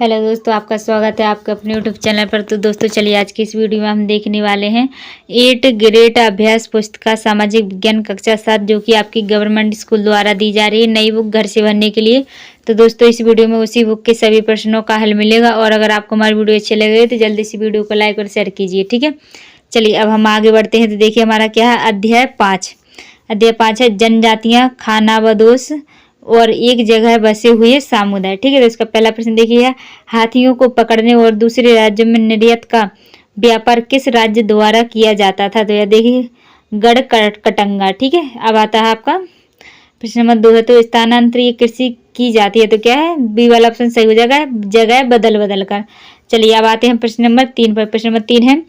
Hello दोस्तों, आपका स्वागत है आपके अपने यूट्यूब चैनल पर। तो दोस्तों चलिए आज की इस वीडियो में हम देखने वाले हैं 8 ग्रेड अभ्यास पुस्तिका सामाजिक विज्ञान कक्षा 7 जो कि आपकी गवर्नमेंट स्कूल द्वारा दी जा रही है नई बुक घर से भरने के लिए। तो दोस्तों इस वीडियो में उसी बुक के सभी प्रश्नों का हल मिलेगा और अगर आपको हमारी वीडियो अच्छी लगे तो जल्दी से वीडियो को लाइक और शेयर कीजिए, ठीक है। चलिए अब हम आगे बढ़ते हैं। तो देखिए हमारा क्या है, अध्याय 5 है जनजातियाँ खानाबदोश और एक जगह बसे हुए समुदाय, ठीक है। तो इसका पहला प्रश्न देखिए, हाथियों को पकड़ने और दूसरे राज्यों में निर्यात का व्यापार किस राज्य द्वारा किया जाता था? तो यह देखिए गढ़कटंगा, ठीक है। अब आता है आपका प्रश्न नंबर 2 है, तो स्थानांतरीय कृषि की जाती है तो क्या है, बी वाला ऑप्शन सही हो जाएगा, जगह बदल बदल कर। चलिए अब आते हैं प्रश्न नंबर 3 पर। प्रश्न नंबर 3 है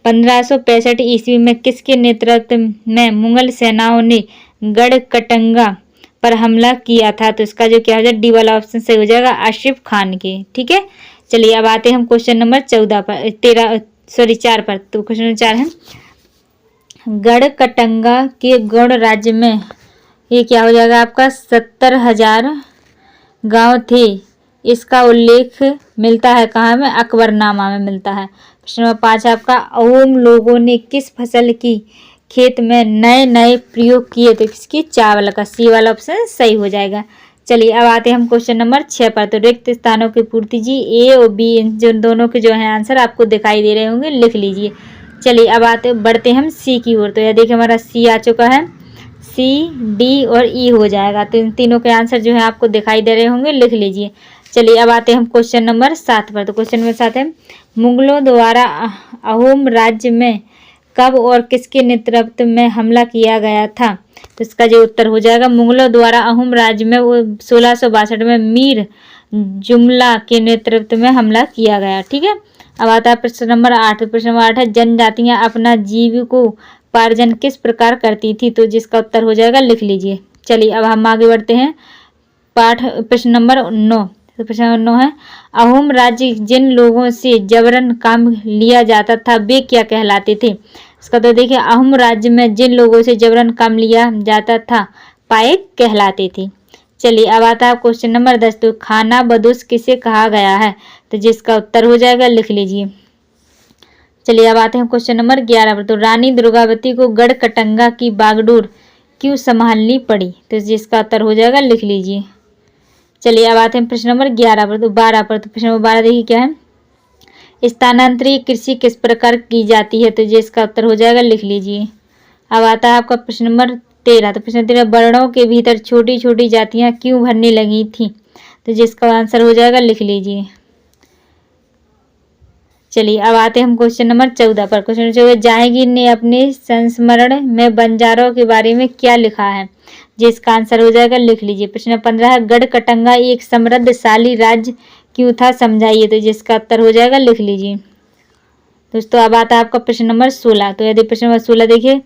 1565 ईस्वी में किसके नेतृत्व में मुगल सेनाओं ने गढ़कटंगा पर हमला किया था? तो इसका जो क्या हो जाएगा, डी वाला ऑप्शन सही हो जाएगा, आसिफ खान के, ठीक है। चलिए अब आते हैं हम क्वेश्चन नंबर 4 पर। तो क्वेश्चन नंबर 4 है गढ़कटंगा के गौड़ राज्य में ये क्या हो जाएगा आपका 70,000 गांव थे। इसका उल्लेख मिलता है कहाँ में, अकबरनामा में मिलता है। प्रश्न नंबर 5 आपका अहोम लोगों ने किस फसल की खेत में नए नए प्रयोग किए? तो किसकी, चावल का, सी वाला ऑप्शन सही हो जाएगा। चलिए अब आते हैं हम क्वेश्चन नंबर 6 पर। तो रिक्त स्थानों की पूर्ति जी, ए और बी जो दोनों के जो है आंसर आपको दिखाई दे रहे होंगे, लिख लीजिए। चलिए अब बढ़ते हम सी की ओर। तो यह देखिए हमारा सी आ चुका है, सी डी और ई हो जाएगा। तो इन तीनों के आंसर जो है आपको दिखाई दे रहे होंगे, लिख लीजिए। चलिए अब आते हैं हम क्वेश्चन नंबर 7 पर। तो क्वेश्चन नंबर 7 है मुगलों द्वारा अहोम राज्य में कब और किसके नेतृत्व में हमला किया गया था? तो इसका जो उत्तर हो जाएगा, मुगलों द्वारा अहोम राज्य में वो 1662 में मीर जुमला के नेतृत्व में हमला किया गया, ठीक है। अब आता है प्रश्न नंबर 8। प्रश्न नंबर 8 है जनजातियां अपना जीविकोपार्जन किस प्रकार करती थी? तो जिसका उत्तर हो जाएगा, लिख लीजिए। चलिए अब हम आगे बढ़ते हैं प्रश्न नंबर 9। तो प्रश्न नंबर 9 है अहोम राज्य जिन लोगों से जबरन काम लिया जाता था वे क्या कहलाते थे? इसका तो देखिए अहोम राज्य में जिन लोगों से जबरन काम लिया जाता था पाइक कहलाते थे। चलिए अब आता है क्वेश्चन नंबर 10। तो खानाबदोश किसे कहा गया है? तो जिसका उत्तर हो जाएगा, लिख लीजिए। चलिए अब आते हैं क्वेश्चन नंबर 11 पर। तो रानी दुर्गावती को गढ़कटंगा की बागडोर क्यों संभालनी पड़ी? तो जिसका उत्तर हो जाएगा, लिख लीजिए। चलिए अब आते हैं प्रश्न नंबर 11 पर। तो 12 पर। तो प्रश्न नंबर 12 देखिए क्या है, स्थानांतरीय कृषि किस प्रकार की जाती है? तो जिसका उत्तर हो जाएगा, लिख लीजिए। अब आता है आपका प्रश्न नंबर 13। तो प्रश्न 13 वर्णों के भीतर छोटी छोटी जातियां क्यों भरने लगी थी? तो जिसका आंसर हो जाएगा, लिख लीजिए। चलिए अब आते हैं हम क्वेश्चन नंबर 14 पर। क्वेश्चन नंबर 14 जहांगीर ने अपने संस्मरण में बंजारों के बारे में क्या लिखा है? जिसका आंसर हो जाएगा, लिख लीजिए। प्रश्न नंबर 15 है गढ़कटंगा एक समृद्धशाली राज्य क्यों था, समझाइए। तो जिसका उत्तर हो जाएगा, लिख लीजिए। दोस्तों अब आता है आपका प्रश्न नंबर 16। तो यदि प्रश्न नंबर 16 देखिए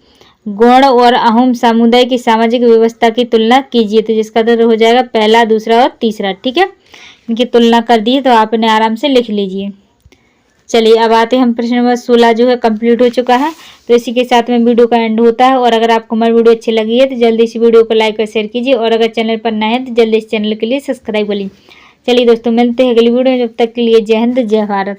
गौड़ और अहोम समुदाय की सामाजिक व्यवस्था की तुलना कीजिए। तो जिसका उत्तर हो जाएगा पहला, दूसरा और तीसरा, ठीक है। इनकी तुलना कर दी तो आपने आराम से लिख लीजिए। चलिए अब आते हैं हम प्रश्न नंबर 16 जो है कंप्लीट हो चुका है। तो इसी के साथ में वीडियो का एंड होता है। और अगर आपको हमारी वीडियो अच्छी लगी है तो जल्दी से वीडियो को लाइक और शेयर कीजिए और अगर चैनल पर नए हैं तो जल्दी इस चैनल के लिए सब्सक्राइब कर लीजिए। चलिए दोस्तों मिलते हैं अगली वीडियो में, जब तक के लिए जय हिंद जय भारत।